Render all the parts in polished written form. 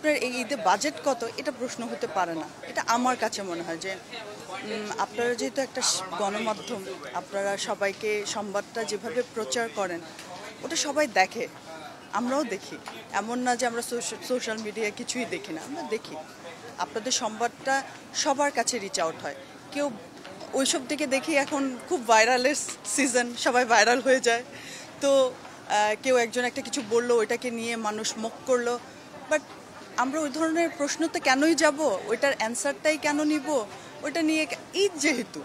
আপনার এই ঈদে বাজেট কত এটা প্রশ্ন হতে পারে না। এটা আমার কাছে মনে হয় যে আপনারা যেহেতু একটা গণমাধ্যম, আপনারা সবাইকে সংবাদটা যেভাবে প্রচার করেন ওটা সবাই দেখে, আমরাও দেখি। এমন না যে আমরা সোশ্যাল মিডিয়ায় কিছুই দেখি না, আমরা দেখি। আপনাদের সংবাদটা সবার কাছে রিচ আউট হয়। কেউ ওইসব থেকে দেখি এখন খুব ভাইরালের সিজন, সবাই ভাইরাল হয়ে যায়। তো কেউ একজন একটা কিছু বললো, ওইটাকে নিয়ে মানুষ মক করলো। বাট আমরা ওই ধরনের প্রশ্নতে কেনই যাব, ওইটার অ্যান্সারটাই কেন নিব? ওইটা নিয়ে ঈদ যেহেতু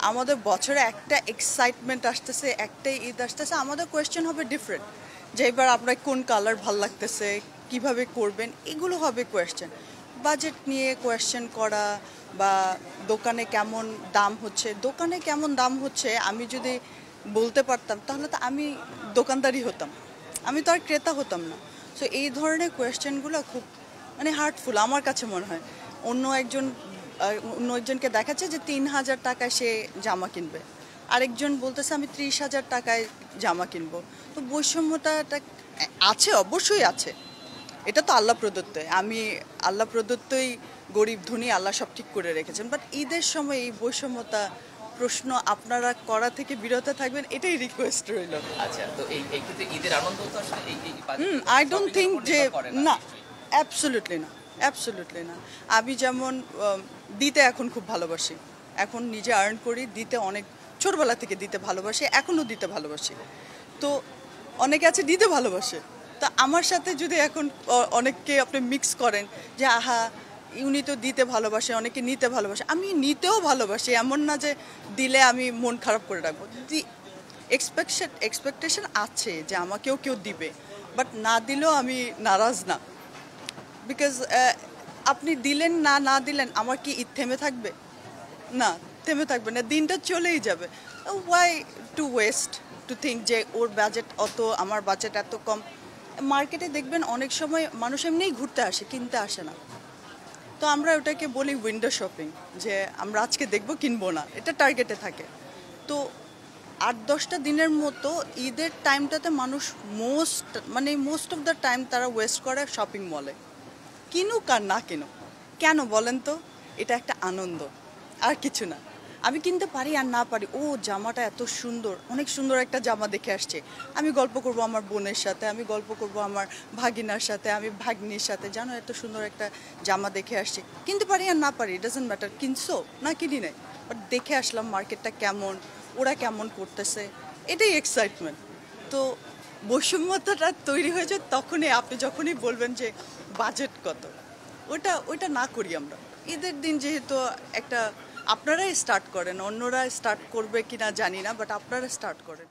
আমাদের বছরে একটা এক্সাইটমেন্ট আসতেছে, একটাই ঈদ আসতেছে, আমাদের কোয়েশ্চেন হবে ডিফারেন্ট, যে এবার আপনার কোন কালার ভাল লাগতেছে, কিভাবে করবেন, এগুলো হবে কোয়েশ্চেন। বাজেট নিয়ে কোয়েশ্চেন করা বা দোকানে কেমন দাম হচ্ছে, দোকানে কেমন দাম হচ্ছে আমি যদি বলতে পারতাম তাহলে তো আমি দোকানদারই হতাম, আমি তো আর ক্রেতা হতাম না। সো এই ধরনের কোয়েশ্চেনগুলো খুব হার্টফুল আমার কাছে মনে হয়। অন্য একজনকে দেখাচ্ছে যে 3,000 টাকায় সে জামা কিনবে, আরেকজন বলতেছে আমি 30,000 টাকায় জামা কিনবো। তো বৈষম্যটা আছে, অবশ্যই আছে। এটা তো আল্লাহ প্রদত্ত, আমি আল্লাহ প্রদত্তই গরিব ধনী আল্লাহ সব ঠিক করে রেখেছেন। বাট ঈদের সময় এই বৈষম্যতা প্রশ্ন আপনারা করা থেকে বিরত থাকবেন, এটাই রিকোয়েস্ট রইল। আচ্ছা, তো এই ক্ষেত্রে ঈদের আনন্দ তো আসলে আই ডোন্ট থিঙ্ক যে না, অ্যাবসলিউটলি না, অ্যাবসলিউটলি না। আমি যেমন দিতে এখন খুব ভালোবাসি, এখন নিজে আর্ন করি, দিতে অনেক ছোটবেলা থেকে দিতে ভালোবাসি, এখনও দিতে ভালোবাসি। তো অনেকে আছে দিতে ভালোবাসে, তা আমার সাথে যদি এখন অনেককে আপনি মিক্স করেন যে আহা উনি তো দিতে ভালোবাসে, অনেকে নিতে ভালোবাসে, আমি নিতেও ভালোবাসি। এমন না যে দিলে আমি মন খারাপ করে রাখবো। এক্সপেকটেশন আছে যে আমাকেও কেউ দিবে, বাট না দিলেও আমি নারাজ না। বিকজ আপনি দিলেন না দিলেন, আমার কি ঈদ থেমে থাকবে? না, থেমে থাকবে না, দিনটা চলেই যাবে। Why to waste to think যে ওর বাজেট অত, আমার বাজেট এত কম। মার্কেটে দেখবেন অনেক সময় মানুষ এমনিই ঘুরতে আসে, কিনতে আসে না। তো আমরা ওটাকে বলি উইন্ডো শপিং, যে আমরা আজকে দেখবো কিনবো না, এটা টার্গেটে থাকে। তো 8-10টা দিনের মতো ঈদের টাইমটাতে মানুষ মোস্ট অফ দ্য টাইম তারা ওয়েস্ট করে শপিং মলে, কিনুক আর না কিনুক। কেন বলেন তো? এটা একটা আনন্দ, আর কিছু না। আমি কিনতে পারি আর না পারি, ও জামাটা এত সুন্দর, অনেক সুন্দর একটা জামা দেখে আসছে, আমি গল্প করব আমার বোনের সাথে, আমি গল্প করব আমার ভাগিনার সাথে, আমি ভাগ্নির সাথে, জানো এত সুন্দর একটা জামা দেখে আসছে। কিনতে পারি আর না পারি, ইট ডাজন্ট ম্যাটার। কিনছো না কিনি নাই, বাট দেখে আসলাম মার্কেটটা কেমন, ওরা কেমন করতেছে, এটাই এক্সাইটমেন্ট। তো বৈষম্যতাটা তৈরি হয়েছে তখনই, আপনি যখনই বলবেন যে বাজেট কত, ওইটা না করি আমরা। ঈদের দিন যেহেতু একটা, আপনারাই স্টার্ট করেন, অন্যরা স্টার্ট করবে কিনা জানি না, বাট আপনারা স্টার্ট করেন।